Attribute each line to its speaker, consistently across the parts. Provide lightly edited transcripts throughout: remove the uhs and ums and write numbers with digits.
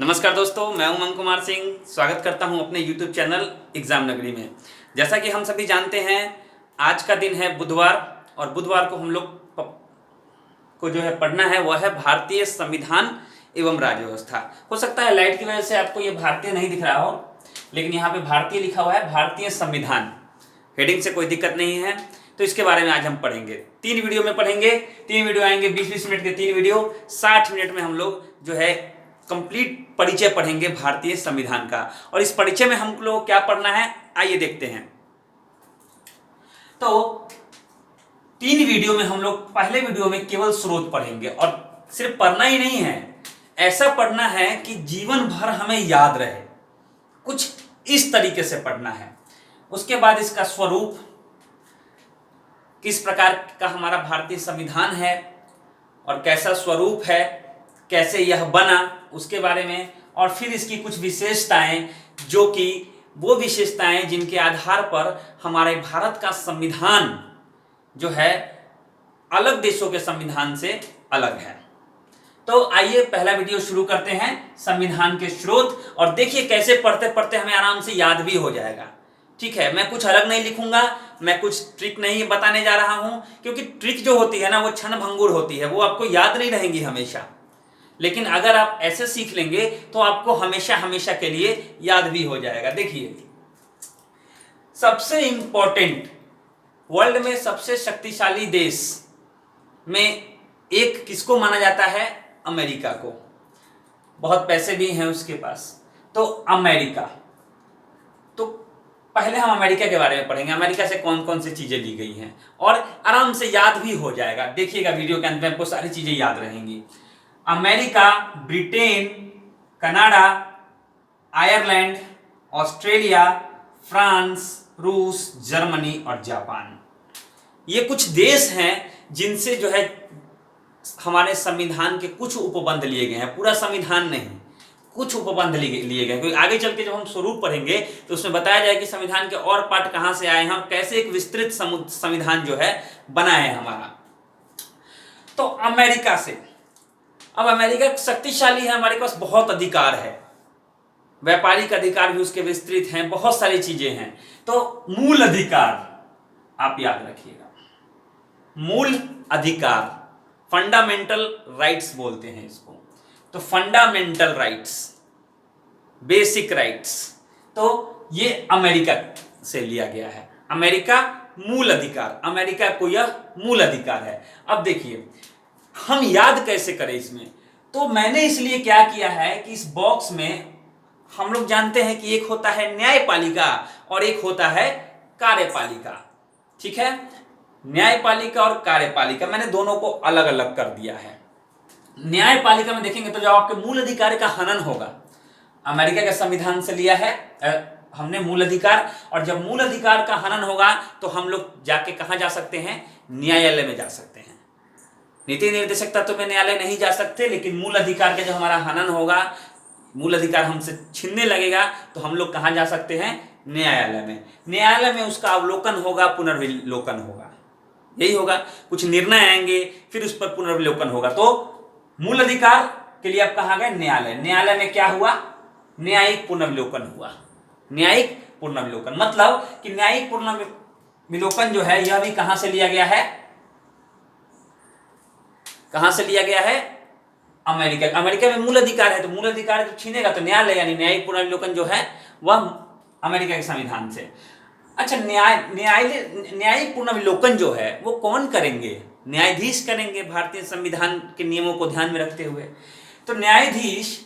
Speaker 1: नमस्कार दोस्तों, मैं उमंग कुमार सिंह स्वागत करता हूं अपने YouTube चैनल एग्जाम नगरी में। जैसा कि हम सभी जानते हैं, आज का दिन है बुधवार और बुधवार को हम लोग को जो है पढ़ना है वह है भारतीय संविधान एवं राज्य व्यवस्था। हो सकता है लाइट की वजह से आपको ये भारतीय नहीं दिख रहा हो, लेकिन यहाँ पे भारतीय लिखा हुआ है, भारतीय संविधान। हेडिंग से कोई दिक्कत नहीं है। तो इसके बारे में आज हम पढ़ेंगे, 3 वीडियो में पढ़ेंगे। 3 वीडियो आएंगे, 20-20 मिनट के 3 वीडियो, 60 मिनट में हम लोग जो है कंप्लीट परिचय पढ़ेंगे भारतीय संविधान का। और इस परिचय में हम लोग क्या पढ़ना है, आइए देखते हैं। तो 3 वीडियो में हम लोग पहले वीडियो में केवल स्रोत पढ़ेंगे, और सिर्फ पढ़ना ही नहीं है, ऐसा पढ़ना है कि जीवन भर हमें याद रहे। कुछ इस तरीके से पढ़ना है। उसके बाद इसका स्वरूप, किस प्रकार का हमारा भारतीय संविधान है और कैसा स्वरूप है, कैसे यह बना, उसके बारे में, और फिर इसकी कुछ विशेषताएं, जो कि वो विशेषताएं जिनके आधार पर हमारे भारत का संविधान जो है अलग देशों के संविधान से अलग है। तो आइए पहला वीडियो शुरू करते हैं, संविधान के स्रोत। और देखिए कैसे पढ़ते पढ़ते हमें आराम से याद भी हो जाएगा। ठीक है, मैं कुछ अलग नहीं लिखूंगा, मैं कुछ ट्रिक नहीं बताने जा रहा हूं, क्योंकि ट्रिक जो होती है ना वो क्षण भंगुर होती है, वो आपको याद नहीं रहेंगी हमेशा। लेकिन अगर आप ऐसे सीख लेंगे तो आपको हमेशा हमेशा के लिए याद भी हो जाएगा। देखिए, सबसे इंपॉर्टेंट, वर्ल्ड में सबसे शक्तिशाली देश में एक किसको माना जाता है? अमेरिका को। बहुत पैसे भी हैं उसके पास, तो अमेरिका। तो पहले हम अमेरिका के बारे में पढ़ेंगे, अमेरिका से कौन कौन सी चीजें ली गई हैं, और आराम से याद भी हो जाएगा। देखिएगा वीडियो के अंत में आपको सारी चीजें याद रहेंगी। America, Britain, Canada, Ireland, Australia, France, रूस, जर्मनी और जापान, ये कुछ देश हैं जिनसे जो है हमारे संविधान के कुछ उपबंध लिए गए हैं। पूरा संविधान नहीं, कुछ उपबंध लिए गए। क्योंकि आगे चल के जब हम स्वरूप पढ़ेंगे तो उसमें बताया जाएगा कि संविधान के और पार्ट कहां से आए हैं और कैसे एक विस्तृत संविधान जो है बना है हमारा। तो अमेरिका से, अब अमेरिका शक्तिशाली है, हमारे पास बहुत अधिकार है, व्यापारिक अधिकार भी उसके विस्तृत हैं, बहुत सारी चीजें हैं। तो मूल अधिकार आप याद रखिएगा, मूल अधिकार, फंडामेंटल राइट्स बोलते हैं इसको। तो फंडामेंटल राइट्स, बेसिक राइट्स, तो ये अमेरिका से लिया गया है। अमेरिका मूल अधिकार, अमेरिका को यह मूल अधिकार है। अब देखिए हम याद कैसे करें इसमें, तो मैंने इसलिए क्या किया है कि इस बॉक्स में हम लोग जानते हैं कि एक होता है न्यायपालिका और एक होता है कार्यपालिका। ठीक है, न्यायपालिका और कार्यपालिका, मैंने दोनों को अलग अलग कर दिया है। न्यायपालिका में देखेंगे तो जब आपके मूल अधिकार का हनन होगा, अमेरिका के संविधान से लिया है हमने मूल अधिकार, और जब मूल अधिकार का हनन होगा तो हम लोग जाके कहां जा सकते हैं? न्यायालय में जा सकते हैं। नीति निर्देशक तत्व में न्यायालय नहीं जा सकते, लेकिन मूल अधिकार का जब हमारा हनन होगा, मूल अधिकार हमसे छीनने लगेगा, तो हम लोग कहां जा सकते हैं? न्यायालय में। न्यायालय में उसका अवलोकन होगा, पुनर्विलोकन होगा, यही होगा। कुछ निर्णय आएंगे, फिर उस पर पुनर्विलोकन होगा। तो मूल अधिकार के लिए आप कहां गए? न्यायालय। न्यायालय में क्या हुआ? न्यायिक पुनर्विलोकन हुआ। न्यायिक पुनर्विलोकन मतलब कि न्यायिक पुनर्विलोकन जो है यह भी कहां से लिया गया है? कहां से लिया गया है? अमेरिका। अमेरिका में मूल अधिकार है, तो मूल अधिकार जब छीनेगा तो न्यायालय, यानी न्यायिक पुनर्विलोकन जो है वह अमेरिका के संविधान से। अच्छा, न्यायिक पुनर्विलोकन जो है वो कौन करेंगे? न्यायाधीश करेंगे, भारतीय संविधान के नियमों को ध्यान में रखते हुए। तो न्यायाधीश,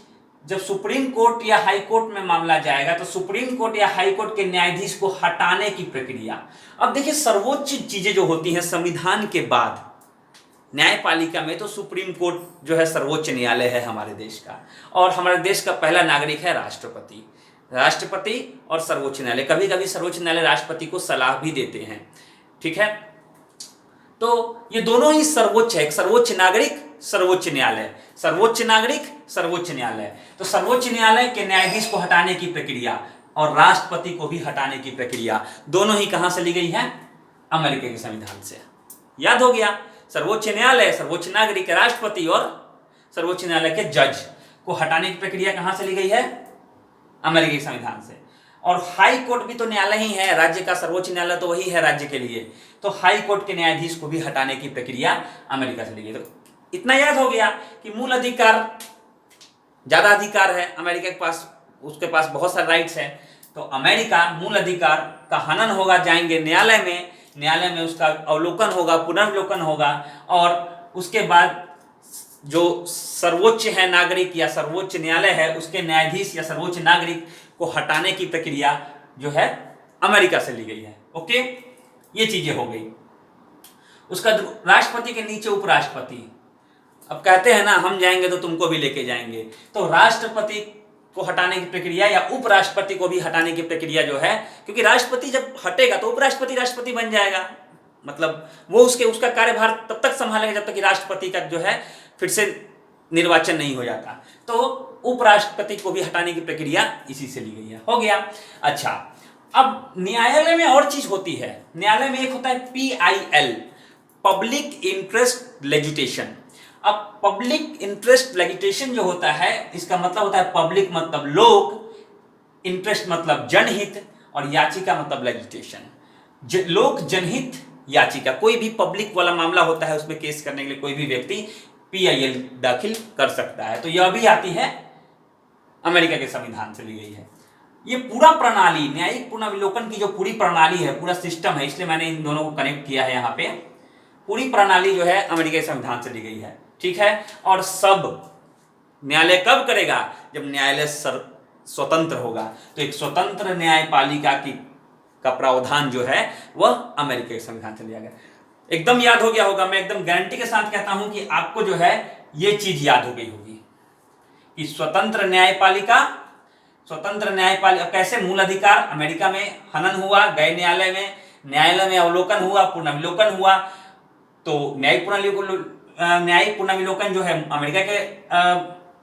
Speaker 1: जब सुप्रीम कोर्ट या हाई कोर्ट में मामला जाएगा तो सुप्रीम कोर्ट या हाई कोर्ट के न्यायाधीश को हटाने की प्रक्रिया। अब देखिए, सर्वोच्च चीजें जो होती हैं संविधान के बाद, न्यायपालिका में तो सुप्रीम कोर्ट जो है सर्वोच्च न्यायालय है हमारे देश का, और हमारे देश का पहला नागरिक है राष्ट्रपति। राष्ट्रपति और सर्वोच्च न्यायालय, कभी कभी सर्वोच्च न्यायालय राष्ट्रपति को सलाह भी देते हैं। ठीक है, तो ये दोनों ही सर्वोच्च है, एक सर्वोच्च नागरिक, सर्वोच्च न्यायालय, सर्वोच्च नागरिक, सर्वोच्च न्यायालय। तो सर्वोच्च न्यायालय के न्यायाधीश को हटाने की प्रक्रिया और राष्ट्रपति को भी हटाने की प्रक्रिया, दोनों ही कहां से ली गई है? अमेरिका के संविधान से। याद हो गया, सर्वोच्च न्यायालय, सर्वोच्च नागरिक, राष्ट्रपति और सर्वोच्च न्यायालय के जज को हटाने की प्रक्रिया कहां से ली गई है? अमेरिकी संविधान से। और हाई कोर्ट भी तो न्यायालय ही है, राज्य का सर्वोच्च न्यायालय तो वही है राज्य के लिए, तो हाई कोर्ट के न्यायाधीश को भी हटाने की प्रक्रिया अमेरिका से ली गई। तो इतना याद हो गया कि मूल अधिकार, ज्यादा अधिकार है अमेरिका के पास, उसके पास बहुत सारे राइट्स है। तो अमेरिका मूल अधिकार का हनन होगा, जाएंगे न्यायालय में, न्यायालय में उसका अवलोकन होगा, पुनर्वलोकन होगा, और उसके बाद जो सर्वोच्च है नागरिक या सर्वोच्च न्यायालय है उसके न्यायाधीश या सर्वोच्च नागरिक को हटाने की प्रक्रिया जो है अमेरिका से ली गई है। ओके, ये चीजें हो गई। उसका राष्ट्रपति के नीचे उपराष्ट्रपति, अब कहते हैं ना हम जाएंगे तो तुमको भी लेके जाएंगे, तो राष्ट्रपति को हटाने की प्रक्रिया या उपराष्ट्रपति को भी हटाने की प्रक्रिया जो है, क्योंकि राष्ट्रपति जब हटेगा तो उपराष्ट्रपति राष्ट्रपति बन जाएगा, मतलब वो उसका कार्यभार तब तक संभालेगा जब तक कि राष्ट्रपति का जो है फिर से निर्वाचन नहीं हो जाता। तो उपराष्ट्रपति को भी हटाने की प्रक्रिया इसी से ली गई है। हो गया। अच्छा, अब न्यायालय में और चीज होती है। न्यायालय में एक होता है PIL, पब्लिक इंटरेस्ट लेजिस्लेशन। अब पब्लिक इंटरेस्ट लेजिस्लेशन जो होता है, इसका मतलब होता है पब्लिक मतलब लोग, इंटरेस्ट मतलब जनहित, और याचिका मतलब लेजिस्लेशन। लोक जनहित याचिका, कोई भी पब्लिक वाला मामला होता है उसमें केस करने के लिए कोई भी व्यक्ति PIL दाखिल कर सकता है। तो यह भी आती है अमेरिका के संविधान से ली गई है। ये पूरा प्रणाली, न्यायिक पुनर्विलोकन की जो पूरी प्रणाली है, पूरा सिस्टम है, इसलिए मैंने इन दोनों को कनेक्ट किया है यहाँ पे। पूरी प्रणाली जो है अमेरिका के संविधान से ली गई है, ठीक है। और सब न्यायालय कब करेगा? जब न्यायालय स्वतंत्र होगा। तो एक स्वतंत्र न्यायपालिका का प्रावधान जो है वह अमेरिका के संविधान से लिया गया। एकदम याद हो गया होगा, मैं एकदम गारंटी के साथ कहता हूं कि आपको जो है ये चीज याद हो गई होगी कि स्वतंत्र न्यायपालिका कैसे मूल अधिकार अमेरिका में हनन हुआ, गए न्यायालय में, न्यायालय में अवलोकन हुआ, पुनर्विलोकन हुआ। तो न्यायिक पुनर्विलोकन जो है अमेरिका के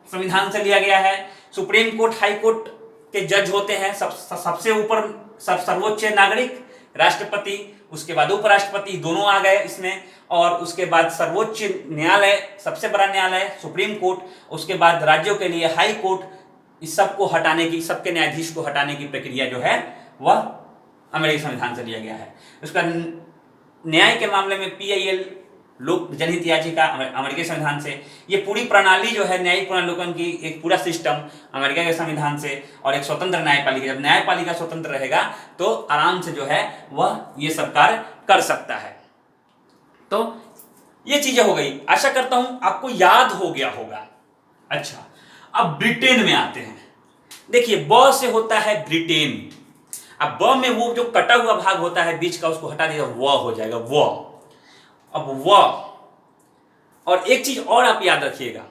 Speaker 1: संविधान से लिया गया है। सुप्रीम कोर्ट, हाई कोर्ट के जज होते हैं, सबसे ऊपर सर्वोच्च नागरिक राष्ट्रपति, उसके बाद उपराष्ट्रपति, दोनों आ गए इसमें, और उसके बाद सर्वोच्च न्यायालय, सबसे बड़ा न्यायालय सुप्रीम कोर्ट, उसके बाद राज्यों के लिए हाई कोर्ट। इस सबको हटाने की, सबके न्यायाधीश को हटाने की प्रक्रिया जो है वह अमेरिकी संविधान से लिया गया है। उसका न्याय के मामले में PIL, लोक जनहित याचिका, अमेरिकी संविधान से। ये पूरी प्रणाली जो है न्यायिक पुनर्विलोकन की, एक पूरा सिस्टम अमेरिका के संविधान से। और एक स्वतंत्र न्यायपालिका, जब न्यायपालिका स्वतंत्र रहेगा तो आराम से जो है वह ये सब कार्य कर सकता है। तो ये चीजें हो गई, आशा करता हूं आपको याद हो गया होगा। अच्छा, अब ब्रिटेन में आते हैं। देखिए, ब से होता है ब्रिटेन। अब ब में वो जो कटा हुआ भाग होता है बीच का, उसको हटा दिया, व हो जाएगा व। अब व, और एक चीज और आप याद रखिएगा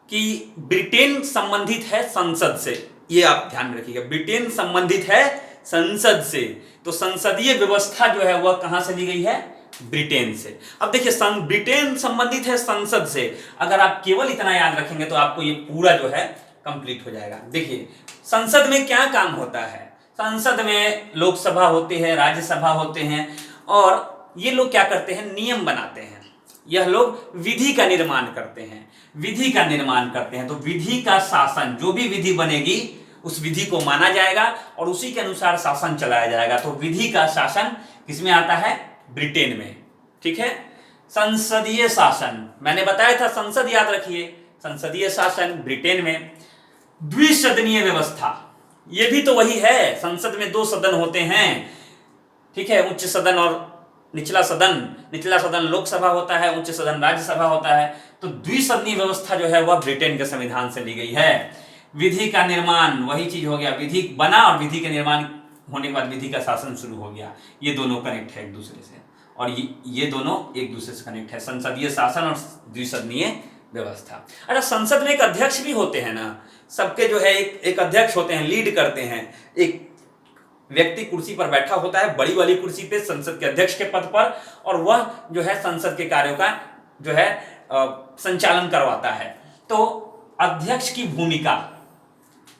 Speaker 1: कि ब्रिटेन संबंधित है संसद से, ये आप ध्यान में रखिएगा, ब्रिटेन संबंधित है संसद से। तो संसदीय व्यवस्था जो है वह कहां से ली गई है? ब्रिटेन से। अब देखिए, ब्रिटेन संबंधित है संसद से, अगर आप केवल इतना याद रखेंगे तो आपको ये पूरा जो है कंप्लीट हो जाएगा। देखिए, संसद में क्या काम होता है? संसद में लोकसभा होती है, राज्यसभा होते हैं, और ये लोग क्या करते हैं? नियम बनाते हैं। यह लोग विधि का निर्माण करते हैं, विधि का निर्माण करते हैं। तो विधि का शासन, जो भी विधि बनेगी उस विधि को माना जाएगा और उसी के अनुसार शासन चलाया जाएगा। तो विधि का शासन किसमें आता है? ब्रिटेन में, ठीक है। संसदीय शासन, मैंने बताया था, संसद याद रखिए, संसदीय शासन ब्रिटेन में। द्विसदनीय व्यवस्था, ये भी तो वही है, संसद में 2 सदन होते हैं, ठीक है, उच्च सदन और निचला सदन। निचला सदन लोकसभा होता है, उच्च सदन राज्यसभा होता है। तो द्विसदनीय व्यवस्था जो है वह ब्रिटेन के संविधान से ली गई है। विधि का निर्माण, वही चीज हो गया, विधि बना और विधि के निर्माण होने के बाद विधि का शासन शुरू हो गया। ये दोनों कनेक्ट है एक दूसरे से, और ये दोनों एक दूसरे से कनेक्ट है, संसदीय शासन और द्विसदनीय व्यवस्था। अच्छा, संसद में एक अध्यक्ष भी होते हैं ना, सबके जो है एक अध्यक्ष होते हैं, लीड करते हैं। एक व्यक्ति कुर्सी पर बैठा होता है, बड़ी वाली कुर्सी पे, संसद के अध्यक्ष के पद पर, और वह जो है संसद के कार्यों का जो है संचालन करवाता है। तो अध्यक्ष की भूमिका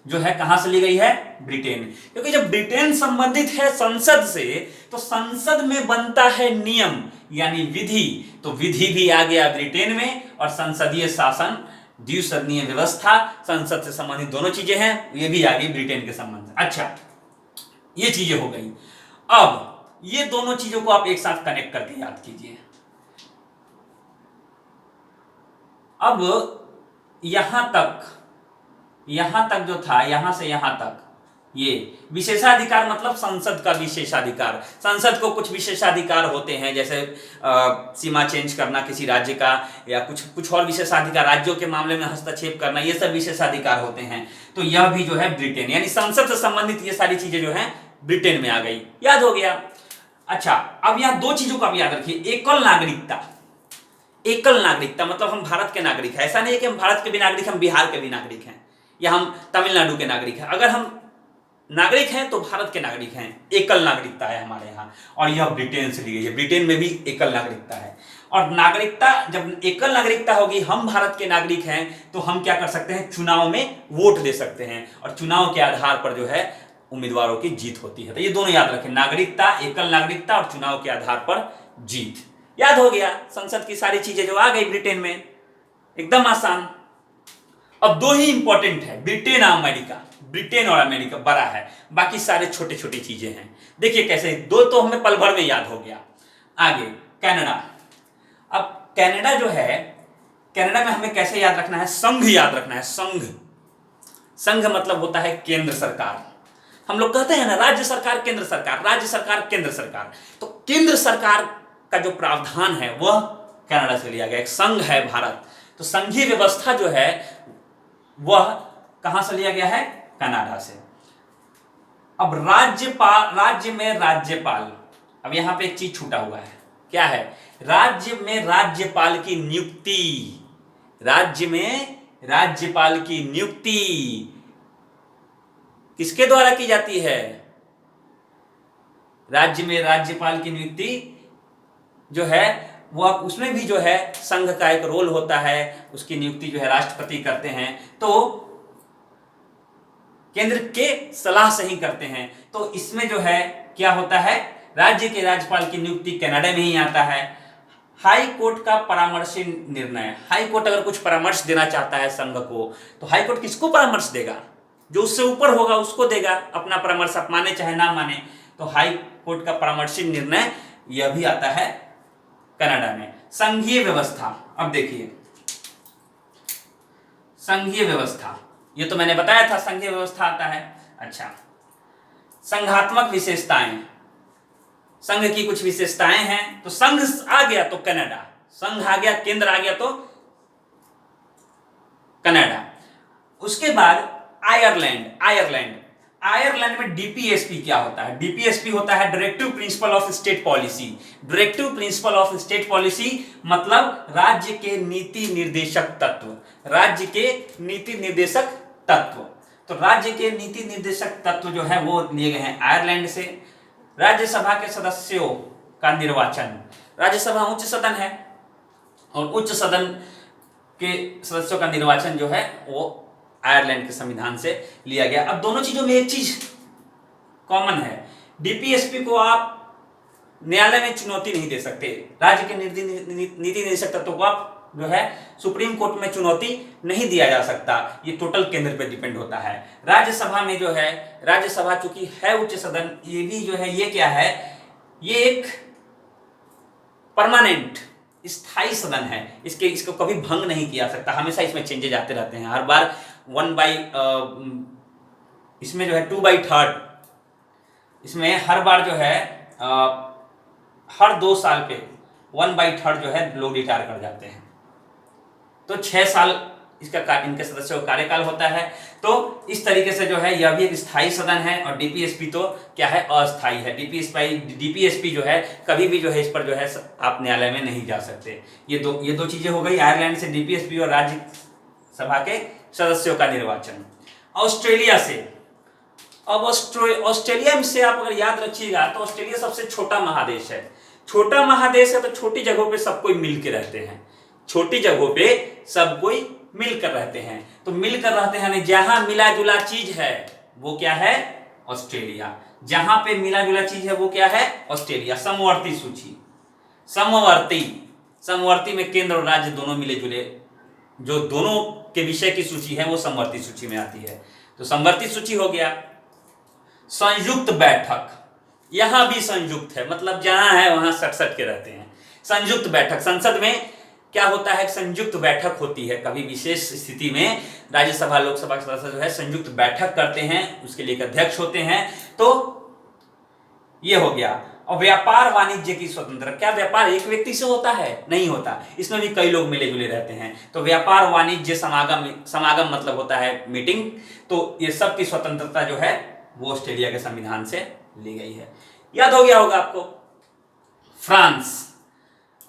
Speaker 1: जो है कहां से ली गई है? ब्रिटेन। क्योंकि जब ब्रिटेन संबंधित है संसद से, तो संसद में बनता है नियम यानी विधि, तो विधि भी आ गया ब्रिटेन में और संसदीय शासन द्विसदनीय व्यवस्था, संसद से संबंधित दोनों चीजें हैं, ये भी आ गई ब्रिटेन के संबंध से। अच्छा, ये चीजें हो गई। अब ये दोनों चीजों को आप एक साथ कनेक्ट करके याद कीजिए। अब यहां तक जो था, यहां से यहां तक, ये विशेषाधिकार मतलब संसद का विशेषाधिकार। संसद को कुछ विशेषाधिकार होते हैं, जैसे सीमा चेंज करना किसी राज्य का, या कुछ और विशेषाधिकार, राज्यों के मामले में हस्तक्षेप करना, ये सब विशेषाधिकार होते हैं। तो यह भी जो है ब्रिटेन, यानी संसद से संबंधित ये सारी चीजें जो है ब्रिटेन में आ गई। याद हो गया। अच्छा, अब यहां दो चीजों को आप याद रखिए। एकल नागरिकता, एकल नागरिकता मतलब हम भारत के नागरिक हैं। ऐसा नहीं है कि हम भारत के भी नागरिक, हम बिहार के भी नागरिक हैं, या हम तमिलनाडु के नागरिक हैं। अगर हम नागरिक हैं तो भारत के नागरिक हैं। एकल नागरिकता है हमारे यहाँ, और यह ब्रिटेन से ली गई है। ब्रिटेन में भी एकल नागरिकता है। और नागरिकता, जब एकल नागरिकता होगी, हम भारत के नागरिक हैं, तो हम क्या कर सकते हैं, चुनाव में वोट दे सकते हैं, और चुनाव के आधार पर जो है उम्मीदवारों की जीत होती है। तो ये दोनों याद रखें, नागरिकता, एकल नागरिकता, और चुनाव के आधार पर जीत। याद हो गया। संसद की सारी चीजें जो आ गई ब्रिटेन में, एकदम आसान। अब दो ही इंपॉर्टेंट है, ब्रिटेन और अमेरिका। ब्रिटेन और अमेरिका बड़ा है, बाकी सारे छोटे छोटे चीजें हैं। देखिए कैसे, दो तो हमें पल भर में याद हो गया। आगे कनाडा। अब कनाडा जो है, कनाडा में हमें कैसे याद रखना है, संघ याद रखना है। संघ, संघ मतलब होता है केंद्र सरकार। हम लोग कहते हैं ना, राज्य सरकार केंद्र सरकार, राज्य सरकार केंद्र सरकार। तो केंद्र सरकार का जो प्रावधान है वह कनाडा से लिया गया। एक संघ है भारत, तो संघीय व्यवस्था जो है वह कहां से लिया गया है, कनाडा से। अब राज्यपाल, राज्य में राज्यपाल, अब यहां पे एक चीज छूटा हुआ है, क्या है, राज्य में राज्यपाल की नियुक्ति। राज्य में राज्यपाल की नियुक्ति किसके द्वारा की जाती है, राज्य में राज्यपाल की नियुक्ति जो है वह, उसमें भी जो है संघ का एक रोल होता है। उसकी नियुक्ति जो है राष्ट्रपति करते हैं, तो केंद्र के सलाह से ही करते हैं। तो इसमें जो है क्या होता है, राज्य के राज्यपाल की नियुक्ति कनाडा में ही आता है। हाई कोर्ट का परामर्शी निर्णय, हाई कोर्ट अगर कुछ परामर्श देना चाहता है संघ को, तो हाई कोर्ट किसको परामर्श देगा, जो उससे ऊपर होगा उसको देगा अपना परामर्श, आप माने चाहे ना माने। तो हाई कोर्ट का परामर्शी निर्णय यह भी आता है कनाडा में। संघीय व्यवस्था, अब देखिए संघीय व्यवस्था, ये तो मैंने बताया था संघीय व्यवस्था आता है। अच्छा, संघात्मक विशेषताएं, संघ की कुछ विशेषताएं हैं। तो संघ आ गया तो कनाडा, संघ आ गया, केंद्र आ गया तो कनाडा। उसके बाद आयरलैंड, आयरलैंड, आयरलैंड में डीपीएसपी क्या होता है, डीपीएसपी होता है directive principle of state policy. Directive principle of state policy मतलब राज्य के नीति निर्देशक तत्व, राज्य के नीति निर्देशक तत्व। तो राज्य के नीति निर्देशक तत्व जो है वो लिए गए हैं आयरलैंड से। राज्यसभा के सदस्यों का निर्वाचन, राज्यसभा उच्च सदन है, और उच्च सदन के सदस्यों का निर्वाचन जो है वो आयरलैंड के संविधान से लिया गया। अब दोनों चीजों में एक चीज कॉमन है, डीपीएसपी को आप न्यायालय में चुनौती नहीं दे सकते, राज्य के नीति निर्देशक तत्वों को आप जो है सुप्रीम कोर्ट में चुनौती नहीं दिया जा सकता, ये टोटल केंद्र पे डिपेंड होता है। राज्यसभा में जो है, राज्यसभा चूंकि है उच्च सदन, ये भी जो है ये क्या है, ये एक परमानेंट स्थायी सदन है, इसको कभी भंग नहीं किया सकता, हमेशा इसमें चेंजेज आते रहते हैं। हर बार इसमें जो है 2/3, इसमें हर बार जो है हर 2 साल पे 1/3 जो है लोग रिटायर कर जाते हैं। तो 6 साल इसका इनके सदस्यों का कार्यकाल होता है। तो इस तरीके से जो है यह भी एक स्थायी सदन है, और डीपीएसपी तो क्या है, अस्थायी है। डीपीएसपी जो है कभी भी जो है इस पर जो है आप न्यायालय में नहीं जा सकते। ये दो चीजें हो गई, आयरलैंड से डीपीएसपी और राज्यसभा के सदस्यों का निर्वाचन। ऑस्ट्रेलिया से, अब ऑस्ट्रेलिया से आप अगर याद रखिएगा तो ऑस्ट्रेलिया सबसे छोटा महादेश है। छोटा महादेश है तो छोटी जगहों पे सब कोई मिल के रहते हैं, छोटी जगहों पे सब कोई मिलकर रहते हैं। तो मिलकर रहते हैं, जहां मिला जुला चीज है वो क्या है, ऑस्ट्रेलिया। जहां पे मिला जुला चीज है वो क्या है, ऑस्ट्रेलिया। समवर्ती सूची, समवर्ती में केंद्र और राज्य दोनों मिले जुले जो दोनों के विषय की सूची है वो समवर्ती सूची में आती है। तो समवर्ती सूची हो गया। संयुक्त बैठक, यहां भी संयुक्त है, मतलब जहां है वहां सट सट के रहते हैं। संयुक्त बैठक, संसद में क्या होता है, संयुक्त बैठक होती है। कभी विशेष स्थिति में राज्यसभा लोकसभा के सदस्य जो है संयुक्त बैठक करते हैं, उसके लिए एक अध्यक्ष होते हैं। तो ये हो गया। और व्यापार वाणिज्य की स्वतंत्रता, क्या व्यापार एक व्यक्ति से होता है? नहीं होता, इसमें भी कई लोग मिले जुले रहते हैं। तो व्यापार वाणिज्य समागम, समागम मतलब होता है मीटिंग। तो ये सब की स्वतंत्रता जो है वो ऑस्ट्रेलिया के संविधान से ली गई है। याद हो गया होगा आपको। फ्रांस,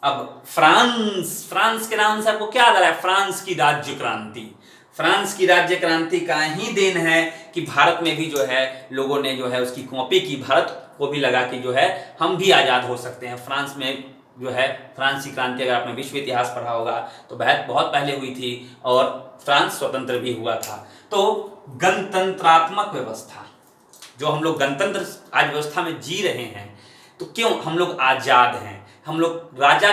Speaker 1: अब फ्रांस के नाम से आपको क्या याद आ रहा है? फ्रांस की राज्य क्रांति। फ्रांस की राज्य क्रांति का ही देन है कि भारत में भी जो है लोगों ने जो है उसकी कॉपी की, भारत को भी लगा कि जो है हम भी आजाद हो सकते हैं। फ्रांस में जो है फ्रांस की क्रांति, अगर आपने विश्व इतिहास पढ़ा होगा तो बहुत पहले हुई थी और फ्रांस स्वतंत्र भी हुआ था। तो गणतंत्रात्मक व्यवस्था, जो हम लोग गणतंत्र आज व्यवस्था में जी रहे हैं, तो क्यों? हम लोग आजाद हैं, हम लोग राजा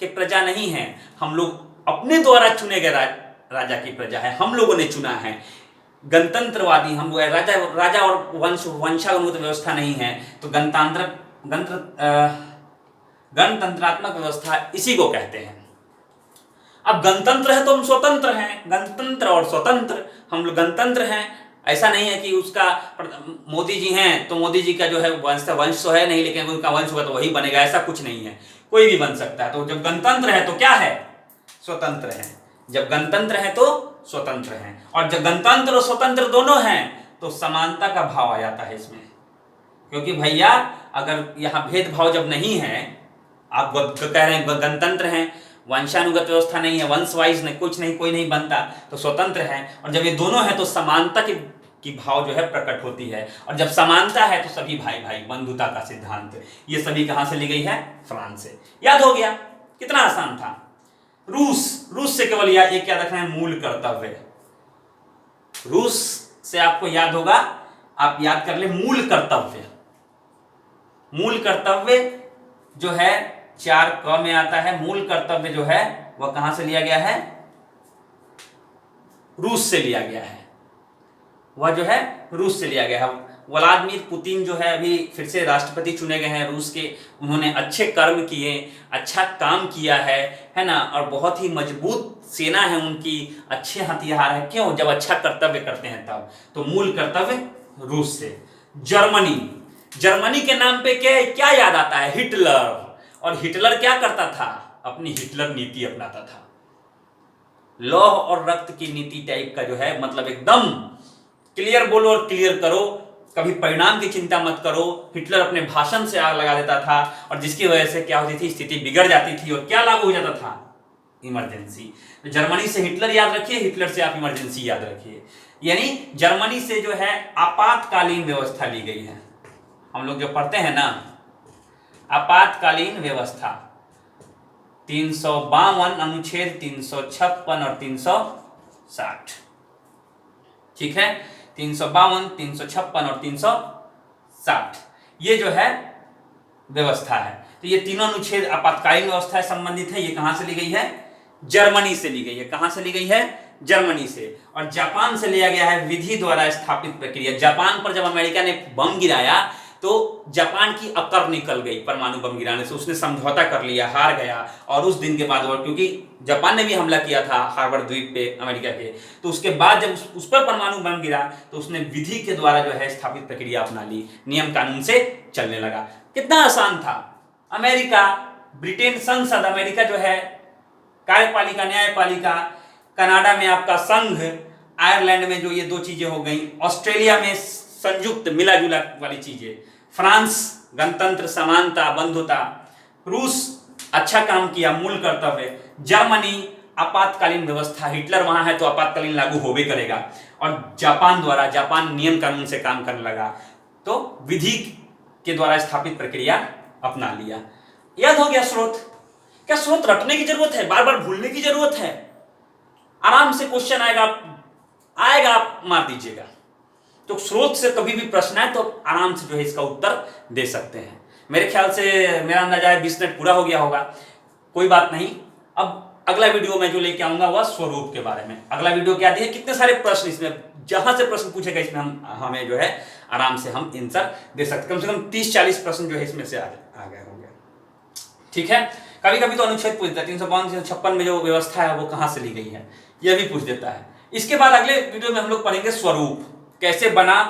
Speaker 1: के प्रजा नहीं हैं, हम लोग अपने द्वारा चुने गए राजा की प्रजा है, हम लोगों ने चुना है। गणतंत्रवादी हम लोग, राजा और वंशानुगत व्यवस्था नहीं है। तो गणतंत्रात्मक व्यवस्था इसी को कहते हैं। अब गणतंत्र है तो हम स्वतंत्र हैं, गणतंत्र और स्वतंत्र, हम लोग गणतंत्र हैं। ऐसा नहीं है कि उसका मोदी जी हैं तो मोदी जी का जो है वंश तो है नहीं, लेकिन उनका वंश होगा तो वही बनेगा, ऐसा कुछ नहीं है, कोई भी बन सकता है। तो जब गणतंत्र है तो क्या है? स्वतंत्र है। जब गणतंत्र है तो स्वतंत्र हैं। और जब गणतंत्र और स्वतंत्र दोनों हैं तो समानता का भाव आ जाता है इसमें। क्योंकि भैया अगर यहाँ भेदभाव जब नहीं है, आप कह रहे हैं गणतंत्र हैं, वंशानुगत व्यवस्था नहीं है, वंश वाइज नहीं, कुछ नहीं, कोई नहीं बनता, तो स्वतंत्र है। और जब ये दोनों है तो समानता की भाव जो है प्रकट होती है। और जब समानता है तो सभी भाई भाई, बंधुता का सिद्धांत, ये सभी कहां से ली गई है? फ्रांस से। याद हो गया, कितना आसान था। रूस से केवल एक याद रखना है, मूल कर्तव्य। रूस से आपको याद होगा, आप याद कर ले, मूल कर्तव्य। मूल कर्तव्य जो है 4 क में आता है। मूल कर्तव्य जो है वह कहां से लिया गया है? रूस से लिया गया है। वह जो है रूस से लिया गया है। व्लादिमीर पुतिन जो है अभी फिर से राष्ट्रपति चुने गए हैं रूस के। उन्होंने अच्छे कर्म किए, अच्छा काम किया है ना, और बहुत ही मजबूत सेना है उनकी, अच्छे हथियार है। क्यों? जब अच्छा कर्तव्य करते हैं तब। तो मूल कर्तव्य रूस से। जर्मनी के नाम पे क्या याद आता है? हिटलर। और हिटलर क्या करता था? अपनी हिटलर नीति अपनाता था, लौह और रक्त की नीति टाइप का जो है, मतलब एकदम क्लियर बोलो और क्लियर करो, कभी परिणाम की चिंता मत करो। हिटलर अपने भाषण से आग लगा देता था और जिसकी वजह से क्या होती थी? स्थिति बिगड़ जाती थी। और क्या लागू हो जाता था? इमरजेंसी। तो जर्मनी से हिटलर याद रखिए, हिटलर से आप इमरजेंसी याद रखिए। यानी जर्मनी से जो है आपातकालीन व्यवस्था ली गई है। हम लोग जो पढ़ते हैं ना, आपातकालीन व्यवस्था 352 अनुच्छेद 356 और 360, ठीक है? 352, 356 और 360 ये जो है व्यवस्था है। तो ये तीनों अनुच्छेद आपातकालीन व्यवस्था से संबंधित है। ये कहां से ली गई है? जर्मनी से ली गई है। कहां से ली गई है? जर्मनी से। और जापान से लिया गया है विधि द्वारा स्थापित प्रक्रिया। जापान पर जब अमेरिका ने बम गिराया तो जापान की अकड़ निकल गई परमाणु बम गिराने से, उसने समझौता कर लिया, हार गया। और उस दिन के बाद, क्योंकि जापान ने भी हमला किया था हार्वर्ड द्वीप पे अमेरिका के, तो उसके बाद जब उस पर परमाणु बम गिरा तो उसने विधि के द्वारा जो है स्थापित प्रक्रिया अपना ली, नियम कानून से चलने लगा। कितना आसान था। अमेरिका, ब्रिटेन संसद, अमेरिका जो है कार्यपालिका, न्यायपालिका, कनाडा में आपका संघ, आयरलैंड में जो ये 2 चीजें हो गई, ऑस्ट्रेलिया में संयुक्त मिला जुला वाली चीजें, फ्रांस गणतंत्र, समानता, बंधुता, रूस अच्छा काम किया, मूल कर्तव्य, जर्मनी आपातकालीन व्यवस्था, हिटलर वहां है तो आपातकालीन लागू होबे करेगा, और जापान नियम कानून से काम करने लगा, तो विधि के द्वारा स्थापित प्रक्रिया अपना लिया। याद हो गया स्रोत। क्या स्रोत रटने की जरूरत है? बार बार भूलने की जरूरत है? आराम से क्वेश्चन आएगा, आप मार दीजिएगा। तो स्रोत से कभी भी प्रश्न आए तो आराम से जो है इसका उत्तर दे सकते हैं। मेरे ख्याल से मेरा अंदाजा है 20 मिनट पूरा हो गया होगा, कोई बात नहीं। अब अगला वीडियो मैं जो लेके आऊंगा वह स्वरूप के बारे में। अगला वीडियो क्या दिए, कितने सारे प्रश्न इसमें, जहां से प्रश्न पूछेगा इसमें हमें जो है आराम से हम आंसर दे सकते, कम से कम 30-40 प्रश्न जो है इसमें से आ गए होंगे। ठीक है, कभी कभी तो अनुच्छेद पूछ देता है, 352-356 में जो व्यवस्था है वो कहां से ली गई है, यह भी पूछ देता है। इसके बाद अगले वीडियो में हम लोग पढ़ेंगे स्वरूप कैसे बना,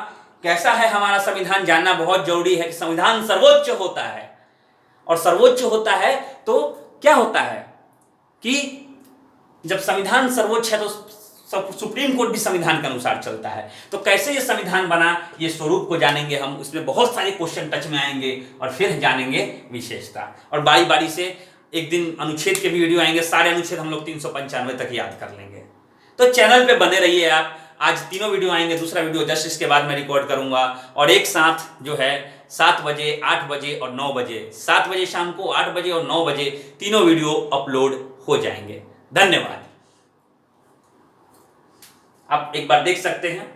Speaker 1: कैसा है हमारा संविधान, जानना बहुत जरूरी है कि संविधान सर्वोच्च होता है, और सर्वोच्च होता है तो क्या होता है कि जब संविधान सर्वोच्च है तो सुप्रीम कोर्ट भी संविधान के अनुसार चलता है। तो कैसे ये संविधान बना, ये स्वरूप को जानेंगे हम, उसमें बहुत सारे क्वेश्चन टच में आएंगे और फिर जानेंगे विशेषता, और बारी बारी से एक दिन अनुच्छेद के भी वीडियो आएंगे, सारे अनुच्छेद हम लोग 395 तक याद कर लेंगे। तो चैनल पे बने रहिए आप। आज तीनों वीडियो आएंगे, दूसरा वीडियो जस्ट इसके बाद मैं रिकॉर्ड करूंगा, और एक साथ जो है 7 बजे, 8 बजे और 9 बजे, 7 बजे शाम को, 8 बजे और 9 बजे तीनों वीडियो अपलोड हो जाएंगे। धन्यवाद। आप एक बार देख सकते हैं।